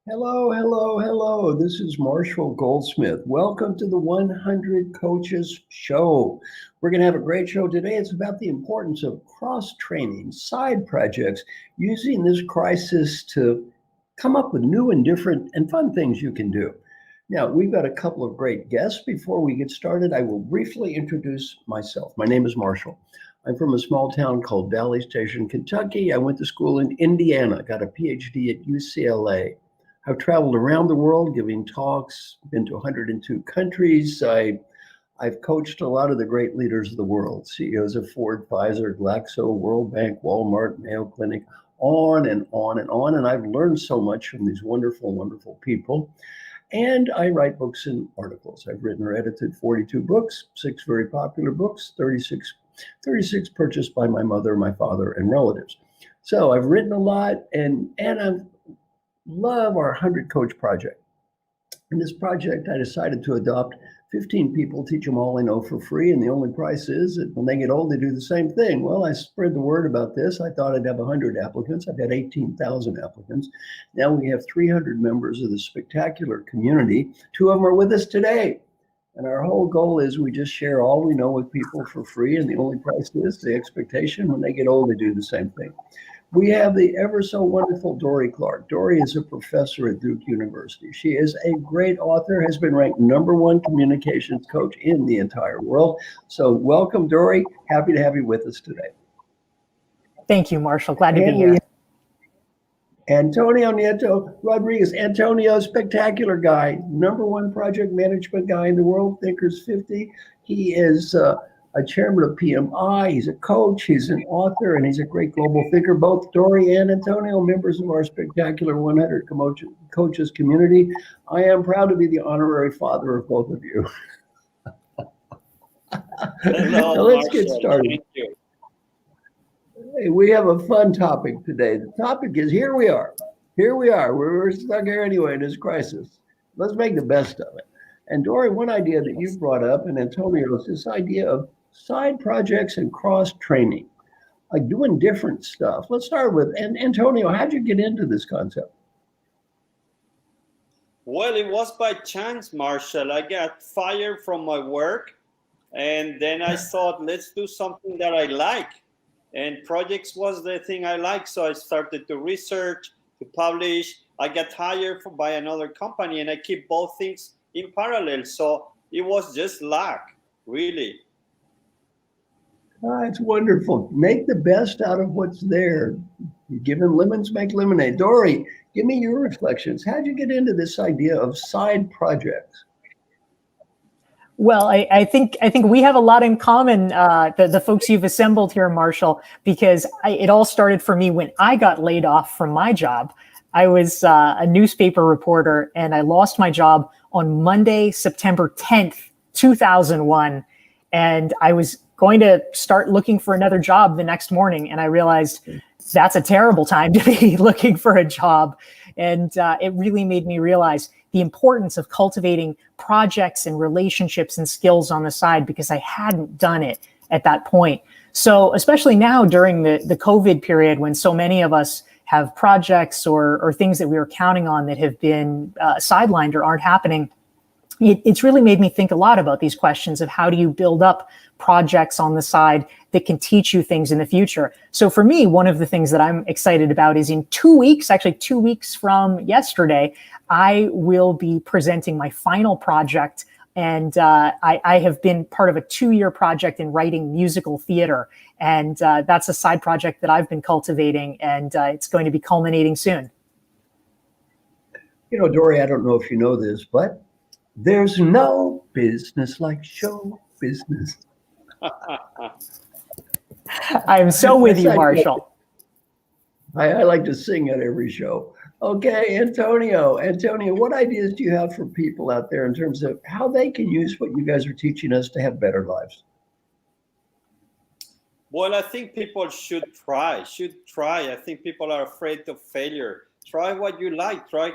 Hello, hello, hello. This is Marshall Goldsmith. Welcome to the 100 Coaches Show. We're going to have a great show today. It's about the importance of cross-training, side projects, using this crisis to come up with new and different and fun things you can do. Now, we've got a couple of great guests. Before we get started, I will briefly introduce myself. My name is Marshall. I'm from a small town called Valley Station, Kentucky. I went to school in Indiana, got a PhD at UCLA. I've traveled around the world giving talks, been to 102 countries. I've coached a lot of the great leaders of the world, CEOs of Ford, Pfizer, Glaxo, World Bank, Walmart, Mayo Clinic, on and on and on. And I've learned so much from these wonderful, wonderful people. And I write books and articles. I've written or edited 42 books, 6 very popular books, 36 purchased by my mother, my father, and relatives. So I've written a lot, and I've love our 100 Coach Project. In this project, I decided to adopt 15 people, teach them all I know for free, and the only price is that when they get old, they do the same thing. Well, I spread the word about this. I thought I'd have 100 applicants. I've had 18,000 applicants. Now we have 300 members of the spectacular community. 2 of them are with us today. And our whole goal is we just share all we know with people for free, and the only price is the expectation. When they get old, they do the same thing. We have the ever so wonderful Dorie Clark. Dorie is a professor at Duke University. She is a great author, has been ranked #1 communications coach in the entire world. So welcome, Dorie. Happy to have you with us today. Thank you, Marshall. Glad to be here. Antonio Nieto Rodriguez. Antonio, spectacular guy, #1 project management guy in the world, Thinkers 50. He is a chairman of PMI, he's a coach, he's an author, and he's a great global thinker. Both Dorie and Antonio, members of our spectacular 100 Coaches community. I am proud to be the honorary father of both of you. Hello, now let's Marshall. get started. Thank you. Hey, we have a fun topic today. The topic is here we are. We're stuck here anyway in this crisis. Let's make the best of it. And Dorie, one idea that you've brought up, and Antonio, is this idea of side projects and cross-training, like doing different stuff. Let's start with, and Antonio, how'd you get into this concept? Well, it was by chance, Marshall. I got fired from my work, and then I thought, let's do something that I like. And projects was the thing I like, so I started to research, to publish. I got hired by another company, and I keep both things in parallel. So it was just luck, really. It's wonderful. Make the best out of what's there. Given lemons, make lemonade. Dorie, give me your reflections. How'd you get into this idea of side projects? Well, I think we have a lot in common, the folks you've assembled here, Marshall, because it all started for me when I got laid off from my job. I was a newspaper reporter, and I lost my job on Monday, September 10th, 2001. And I was going to start looking for another job the next morning. And I realized that's a terrible time to be looking for a job. And it really made me realize the importance of cultivating projects and relationships and skills on the side, because I hadn't done it at that point. So especially now during the COVID period, when so many of us have projects or things that we were counting on that have been sidelined or aren't happening, it's really made me think a lot about these questions of how do you build up projects on the side that can teach you things in the future. So for me, one of the things that I'm excited about is in 2 weeks, actually 2 weeks from yesterday, I will be presenting my final project. And I have been part of a 2-year project in writing musical theater. And that's a side project that I've been cultivating, and it's going to be culminating soon. You know, Dorie, I don't know if you know this, but there's no business like show business. I am so with you, Marshall. I like to sing at every show. Okay, Antonio, what ideas do you have for people out there in terms of how they can use what you guys are teaching us to have better lives? Well, I think people should try. I think people are afraid of failure. Try what you like. Try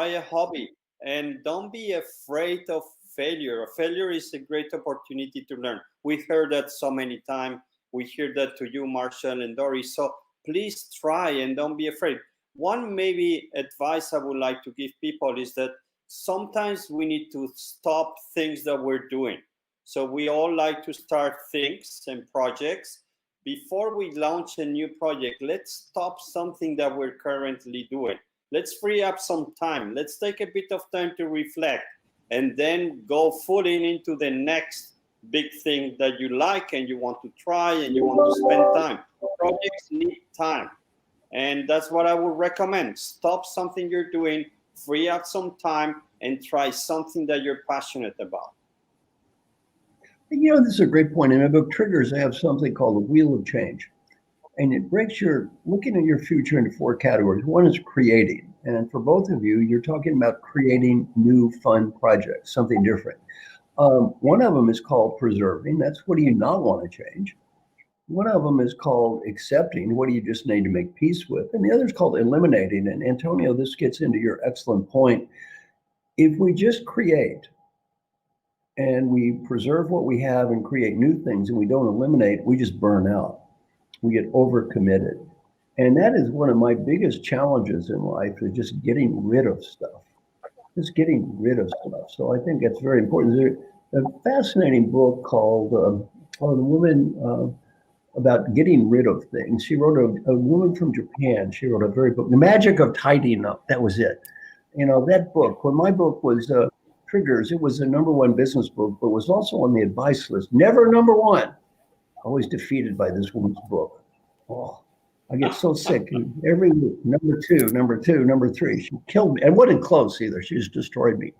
a hobby. And don't be afraid of failure. Failure is a great opportunity to learn. We heard that so many times. We hear that to you, Marshall and Dorie. So please try and don't be afraid. One maybe advice I would like to give people is that sometimes we need to stop things that we're doing. So we all like to start things and projects. Before we launch a new project, let's stop something that we're currently doing. Let's free up some time. Let's take a bit of time to reflect and then go full into the next big thing that you like and you want to try and you want to spend time. Projects need time. And that's what I would recommend. Stop something you're doing, free up some time, and try something that you're passionate about. You know, this is a great point. In my book, Triggers, I have something called the Wheel of Change. And it breaks your looking at your future into 4 categories. One is creating. And for both of you, you're talking about creating new fun projects, something different. One of them is called preserving. That's what do you not want to change? One of them is called accepting. What do you just need to make peace with? And the other is called eliminating. And Antonio, this gets into your excellent point. If we just create and we preserve what we have and create new things and we don't eliminate, we just burn out. We get overcommitted. And that is one of my biggest challenges in life, is just getting rid of stuff. Just getting rid of stuff. So I think that's very important. There's a fascinating book called The Woman about getting rid of things. She wrote a woman from Japan. She wrote a very book, The Magic of Tidying Up. That was it. You know, that book, when my book was Triggers, it was the #1 business book, but was also on the advice list. Never #1. Always defeated by this woman's book. Oh, I get so sick every week. #2, #3. She killed me. And wasn't close either. She just destroyed me.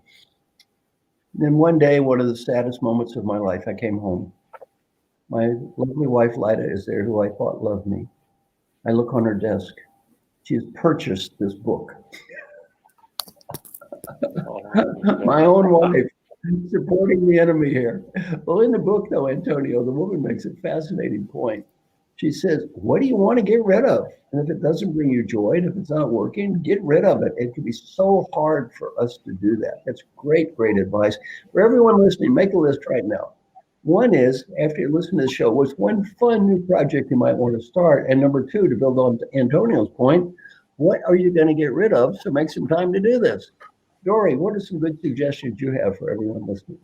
And then one day, one of the saddest moments of my life, I came home. My lovely wife, Lida, is there, who I thought loved me. I look on her desk. She has purchased this book. My own wife, supporting the enemy here. Well, in the book, though, Antonio, the woman makes a fascinating point. She says, what do you want to get rid of? And if it doesn't bring you joy, and if it's not working, get rid of it. It can be so hard for us to do that. That's great, great advice. For everyone listening, make a list right now. One is, after you listen to the show, what's one fun new project you might want to start? And #2, to build on Antonio's point, what are you going to get rid of? So make some time to do this. Dorie, what are some good suggestions you have for everyone listening?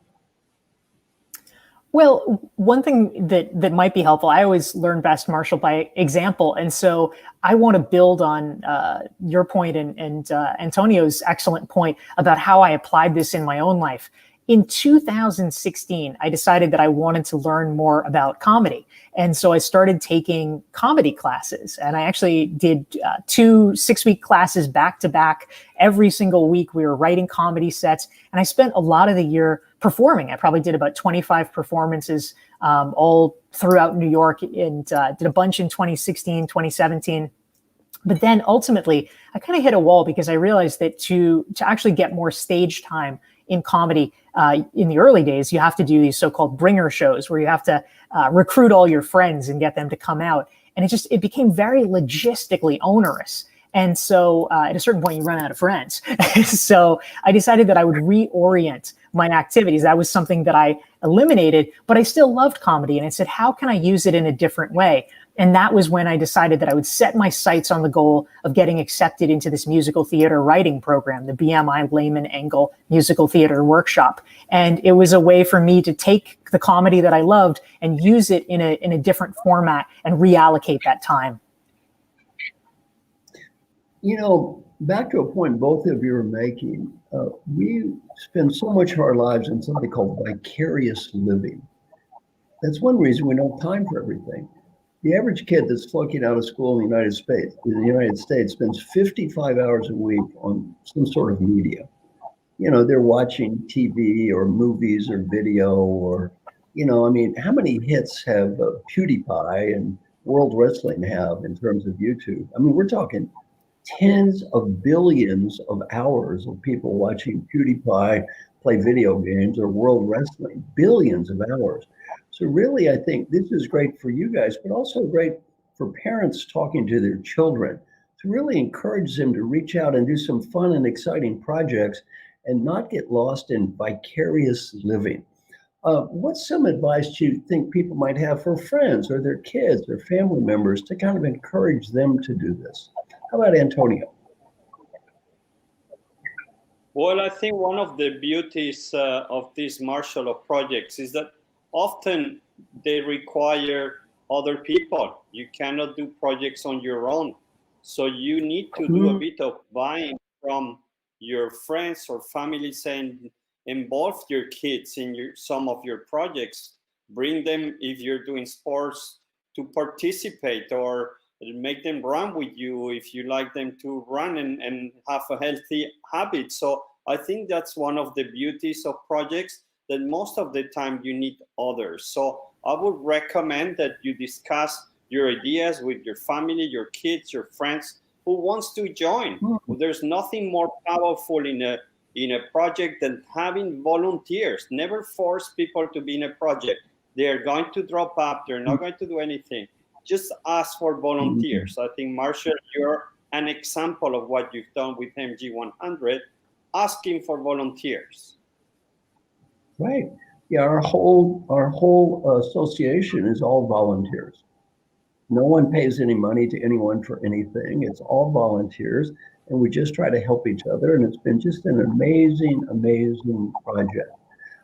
Well, one thing that might be helpful, I always learn best, Marshall, by example. And so I want to build on your point and Antonio's excellent point about how I applied this in my own life. In 2016, I decided that I wanted to learn more about comedy. And so I started taking comedy classes. And I actually did 2 6-week classes back to back. Every single week, we were writing comedy sets. And I spent a lot of the year performing. I probably did about 25 performances all throughout New York, and did a bunch in 2016, 2017. But then ultimately, I kind of hit a wall because I realized that to actually get more stage time in comedy, in the early days, you have to do these so-called bringer shows where you have to recruit all your friends and get them to come out. And it became very logistically onerous. And so at a certain point, you run out of friends. So I decided that I would reorient my activities. That was something that I eliminated, but I still loved comedy. And I said, how can I use it in a different way? And that was when I decided that I would set my sights on the goal of getting accepted into this musical theater writing program, the BMI Lehman Engel Musical Theater Workshop. And it was a way for me to take the comedy that I loved and use it in a different format and reallocate that time. You know, back to a point both of you are making, we spend so much of our lives in something called vicarious living. That's one reason we don't have time for everything. The average kid that's flunking out of school in the United States spends 55 hours a week on some sort of media. You know, they're watching TV or movies or video or, you know, I mean, how many hits have PewDiePie and World Wrestling have in terms of YouTube? I mean, we're talking tens of billions of hours of people watching PewDiePie play video games or World Wrestling, billions of hours. So really, I think this is great for you guys, but also great for parents talking to their children to really encourage them to reach out and do some fun and exciting projects and not get lost in vicarious living. What's some advice you think people might have for friends or their kids or family members to kind of encourage them to do this? How about Antonio? Well, I think one of the beauties of these martial law projects is that often they require other people. You cannot do projects on your own. So you need to do a bit of buying from your friends or family, saying involve your kids in some of your projects. Bring them, if you're doing sports, to participate, or make them run with you if you like them to run and have a healthy habit. So I think that's one of the beauties of projects, that most of the time you need others. So I would recommend that you discuss your ideas with your family, your kids, your friends who wants to join. There's nothing more powerful in a project than having volunteers. Never force people to be in a project. They're going to drop out. They're not going to do anything. Just ask for volunteers. I think, Marshall, you're an example of what you've done with MG100, asking for volunteers. Right. Yeah, our whole association is all volunteers. No one pays any money to anyone for anything. It's all volunteers, and we just try to help each other. And it's been just an amazing, amazing project.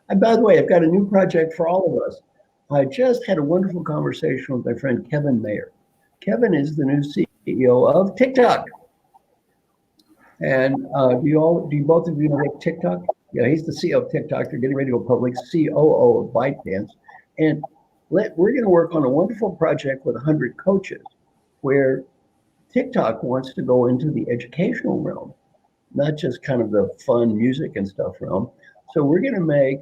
And by the way, I've got a new project for all of us. I just had a wonderful conversation with my friend Kevin Mayer. Kevin is the new CEO of TikTok. And do you both of you know what TikTok? Yeah, he's the CEO of TikTok. They're getting ready to go public, COO of ByteDance. And we're going to work on a wonderful project with 100 coaches where TikTok wants to go into the educational realm, not just kind of the fun music and stuff realm. So we're going to make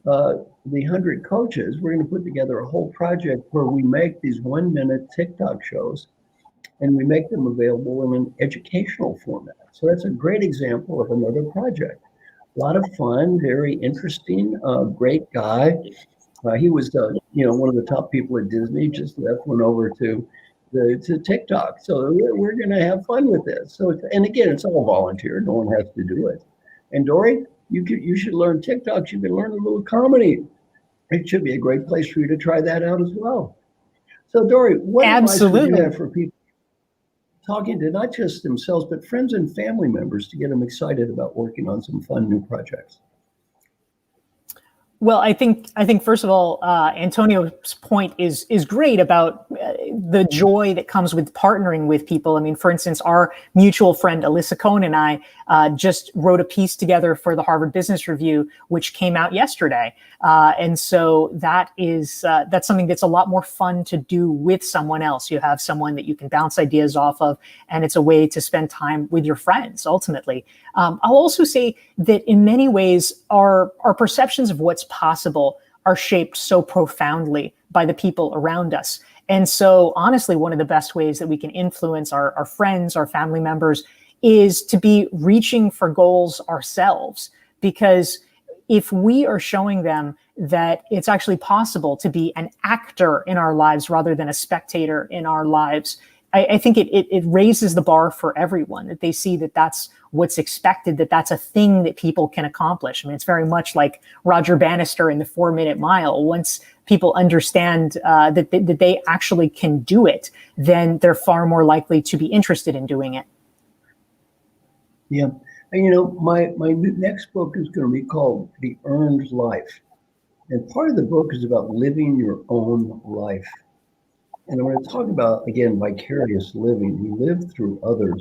the 100 coaches, we're going to put together a whole project where we make these 1-minute TikTok shows and we make them available in an educational format. So that's a great example of another project. A lot of fun, very interesting, great guy. He was, one of the top people at Disney, just left, went over to TikTok. So we're going to have fun with this. So, and again, it's all volunteer. No one has to do it. And Dorie, you should learn TikTok. You can learn a little comedy. It should be a great place for you to try that out as well. So Dorie, what advice would you have for people talking to not just themselves, but friends and family members to get them excited about working on some fun new projects? Well, I think first of all, Antonio's point is great about the joy that comes with partnering with people. I mean, for instance, our mutual friend Alyssa Cohn and I just wrote a piece together for the Harvard Business Review, which came out yesterday, and so that's something that's a lot more fun to do with someone else. You have someone that you can bounce ideas off of, and it's a way to spend time with your friends. Ultimately, I'll also say that in many ways, our perceptions of what's possible are shaped so profoundly by the people around us. And so honestly, one of the best ways that we can influence our friends, our family members, is to be reaching for goals ourselves. Because if we are showing them that it's actually possible to be an actor in our lives rather than a spectator in our lives, I think it raises the bar for everyone, that they see that that's what's expected, that that's a thing that people can accomplish. I mean, it's very much like Roger Bannister in the 4-Minute Mile. Once people understand that they actually can do it, then they're far more likely to be interested in doing it. Yeah. And you know, my next book is going to be called The Earned Life. And part of the book is about living your own life. And I'm going to talk about, again, vicarious living. You live through others.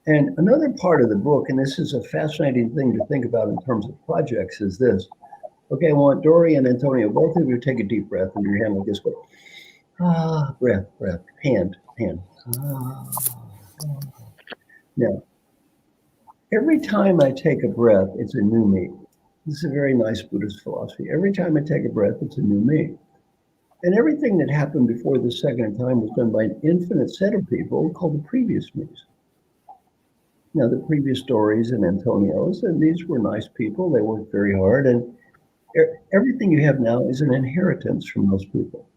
And another part of the book, and this is a fascinating thing to think about in terms of projects, is this. Okay, I want Dorie and Antonio, both of you take a deep breath in your hand like this. Go, breath, hand. Now, every time I take a breath, it's a new me. This is a very nice Buddhist philosophy. Every time I take a breath, it's a new me. And everything that happened before the second time was done by an infinite set of people called the previous me's. Now, the previous Dories and Antonios, and these were nice people. They worked very hard. And everything you have now is an inheritance from those people.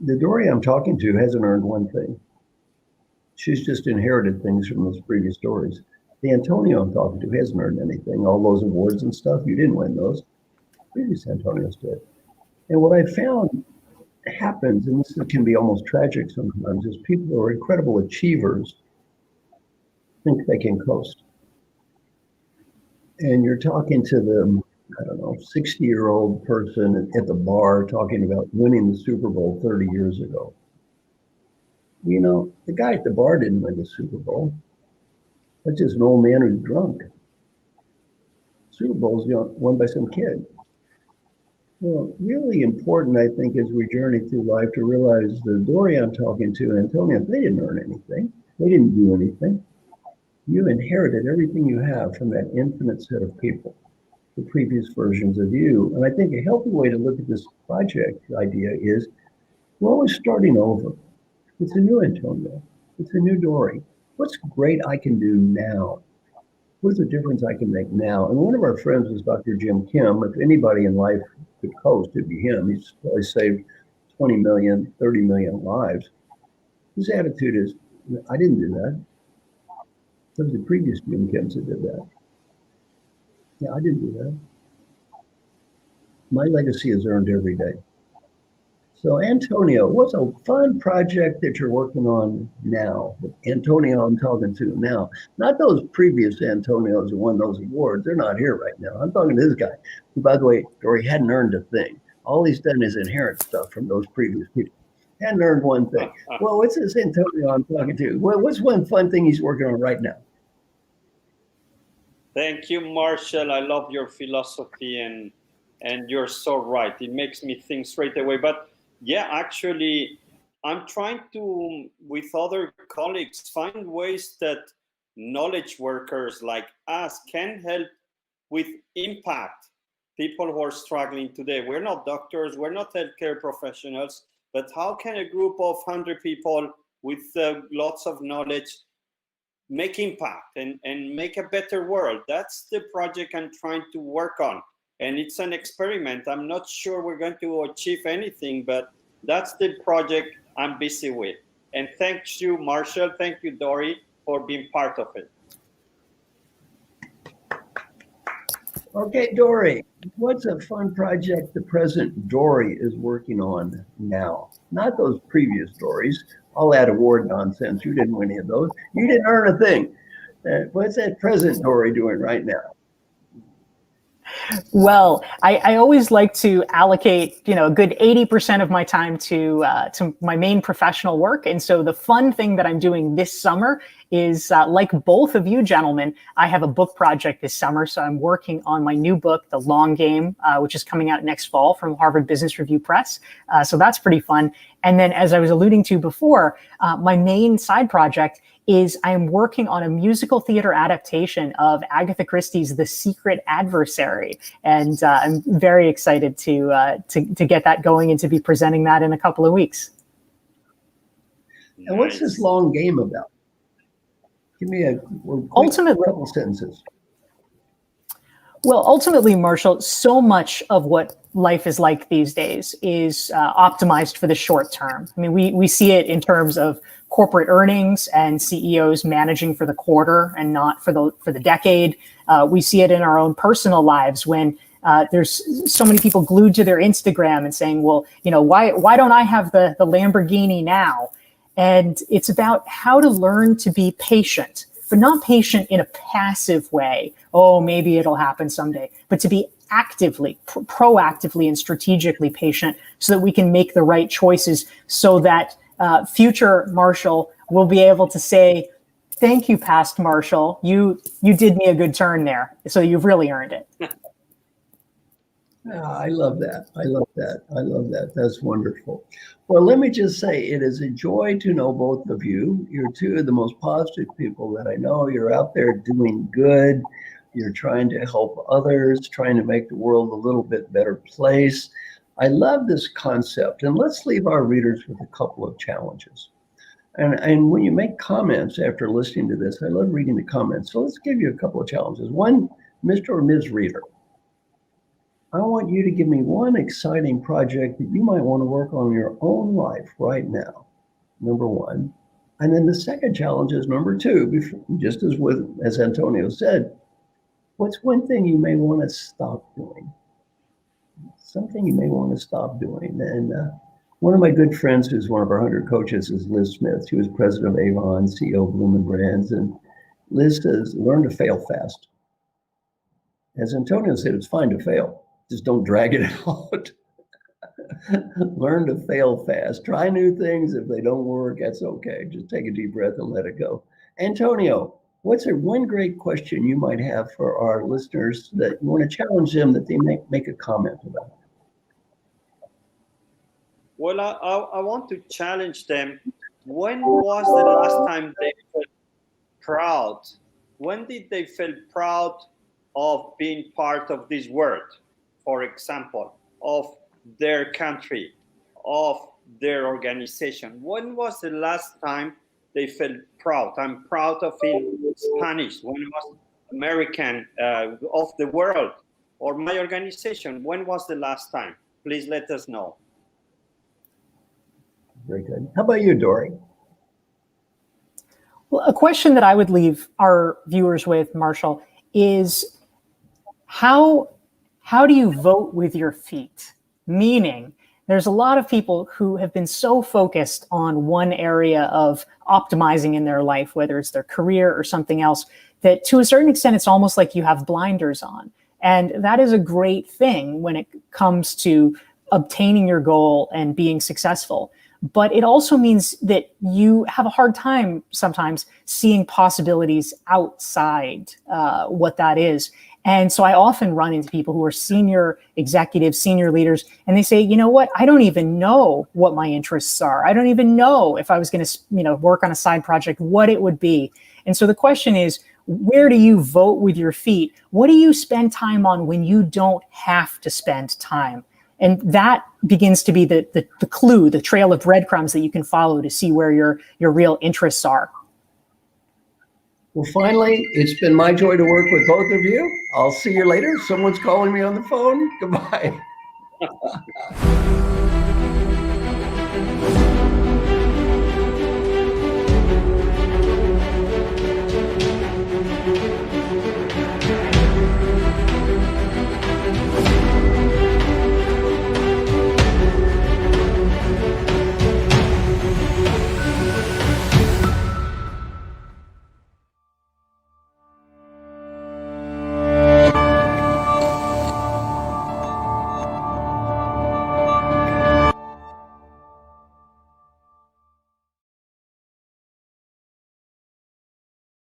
The Dorie I'm talking to hasn't earned one thing. She's just inherited things from those previous Dories. The Antonio I'm talking to hasn't earned anything. All those awards and stuff, you didn't win those. Previous Antonios did. And what I found happens, and this can be almost tragic sometimes, is people who are incredible achievers think they can coast. And you're talking to the, 60-year-old person at the bar talking about winning the Super Bowl 30 years ago. You know, the guy at the bar didn't win the Super Bowl. That's just an old man who's drunk. Super Bowl's won by some kid. Well, really important, I think, as we journey through life to realize the Dorie I'm talking to, Antonio, they didn't earn anything. They didn't do anything. You inherited everything you have from that infinite set of people, the previous versions of you. And I think a healthy way to look at this project idea is we're always starting over. It's a new Antonio. It's a new Dorie. What's great I can do now? What's the difference I can make now? And one of our friends was Dr. Jim Kim. If anybody in life could coast, it'd be him. He's probably saved 20 million, 30 million lives. His attitude is, I didn't do that. It was the previous Jim Kims that did that. Yeah, I didn't do that. My legacy is earned every day. So Antonio, what's a fun project that you're working on now? Antonio I'm talking to now. Not those previous Antonios who won those awards. They're not here right now. I'm talking to this guy, who, by the way, Dorie hadn't earned a thing. All he's done is inherit stuff from those previous people. Hadn't earned one thing. Well, what's this Antonio I'm talking to? Well, what's one fun thing he's working on right now? Thank you, Marshall. I love your philosophy, and you're so right. It makes me think straight away. But yeah, actually, I'm trying to, with other colleagues, find ways that knowledge workers like us can help with impact people who are struggling today. We're not doctors, we're not healthcare professionals, but how can a group of 100 people with lots of knowledge make impact and make a better world? That's the project I'm trying to work on. And it's an experiment. I'm not sure we're going to achieve anything, but that's the project I'm busy with. And thank you, Marshall. Thank you, Dorie, for being part of it. Okay, Dorie, what's a fun project the present Dorie is working on now? Not those previous Dories. All that award nonsense. You didn't win any of those. You didn't earn a thing. What's that present Dorie doing right now? Well, I always like to allocate, a good 80% of my time to my main professional work. And so the fun thing that I'm doing this summer is, like both of you gentlemen, I have a book project this summer. So I'm working on my new book, The Long Game, which is coming out next fall from Harvard Business Review Press. So that's pretty fun. And then, as I was alluding to before, my main side project is I'm working on a musical theater adaptation of Agatha Christie's The Secret Adversary. And I'm very excited to get that going and to be presenting that in a couple of weeks. And what's this long game about? Give me a couple sentences. Well, ultimately, Marshall, so much of what life is like these days is optimized for the short term. I mean, we see it in terms of corporate earnings and CEOs managing for the quarter and not for the decade. We see it in our own personal lives when there's so many people glued to their Instagram and saying, well, why don't I have the Lamborghini now? And it's about how to learn to be patient, but not patient in a passive way. Oh, maybe it'll happen someday, but to be actively, proactively and strategically patient so that we can make the right choices so that future Marshall will be able to say, thank you, past Marshall. You did me a good turn there. So you've really earned it. I love that. I love that. I love that. That's wonderful. Well, let me just say, it is a joy to know both of you. You're two of the most positive people that I know. You're out there doing good. You're trying to help others, trying to make the world a little bit better place. I love this concept. And let's leave our readers with a couple of challenges. And when you make comments after listening to this, I love reading the comments. So let's give you a couple of challenges. One, Mr. or Ms. Reader, I want you to give me one exciting project that you might want to work on in your own life right now, number one. And then the second challenge is number two, just as Antonio said, what's one thing you may want to stop doing? Something you may want to stop doing. And one of my good friends, who's one of our 100 coaches, is Liz Smith. She was president of Avon, CEO of Lumen Brands. And Liz says, learn to fail fast. As Antonio said, it's fine to fail. Just don't drag it out. Learn to fail fast. Try new things. If they don't work, that's okay. Just take a deep breath and let it go. Antonio, what's one great question you might have for our listeners that you want to challenge them that they make a comment about? Well, I want to challenge them. When was the last time they felt proud? When did they feel proud of being part of this world? For example, of their country, of their organization. When was the last time they felt proud? I'm proud of being Spanish. When I was American, of the world, or my organization. When was the last time? Please let us know. Very good. How about you, Dorie? Well, a question that I would leave our viewers with, Marshall, is how do you vote with your feet? Meaning, there's a lot of people who have been so focused on one area of optimizing in their life, whether it's their career or something else, that to a certain extent, it's almost like you have blinders on. And that is a great thing when it comes to obtaining your goal and being successful. But it also means that you have a hard time sometimes seeing possibilities outside what that is. And so I often run into people who are senior executives, senior leaders, and they say, you know what, I don't even know what my interests are. I don't even know if I was going to, work on a side project, what it would be. And so the question is, where do you vote with your feet? What do you spend time on when you don't have to spend time? And that begins to be the clue, the trail of breadcrumbs that you can follow to see where your real interests are. Well, finally, it's been my joy to work with both of you. I'll see you later. Someone's calling me on the phone. Goodbye.